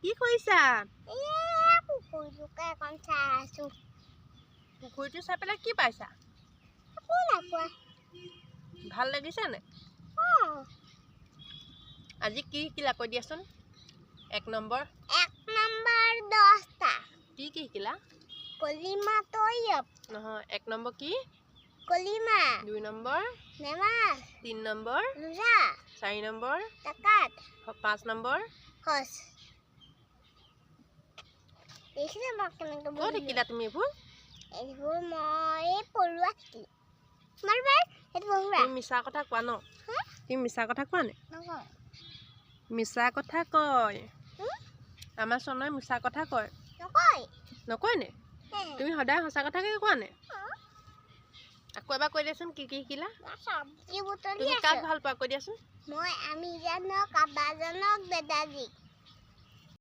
কি কৰিছা? পুখুৰীটোকে অকণ চাই আছোঁ। পুখুৰীটো চাই পেলাই কি পাইছা? একো নাপোৱা। ভাল লাগিছে নে? আজি কি শিকিলা কৈ দিয়াচোন। 1 নম্বৰ 10টা। কি শিকিলা? কলিমা তৈয়ব। নহয় 1 নম্বৰ কি? কলিমা। 2 নম্বৰ নেমাজ। 3 নম্বৰ লোজা। 4 নম্বৰ তাকাত। 5 নম্বৰ হজ। দেখিলে মই কেনেকৈ ক'ত শিকিলা তুমি এইবোৰ? এইবোৰ মই পঢ়ুৱা শিকিলোঁ। তুমি মিছা কথা কোৱা ন? তুমি মিছা কথা কোৱা নে? মিছা কথা কয়। আমাৰ চনই মিছা কথা কয়। নকয় নে? তুমি সদায় সঁচা কথাকে কোৱা নে? আকৌ এবাৰ কৈ দিয়াচোন কি শিকিলা? তুমি কাক ভাল পোৱা কৈ দিয়াচোন। মই আমি জানক, আব্বাজনক, দাদাজীক।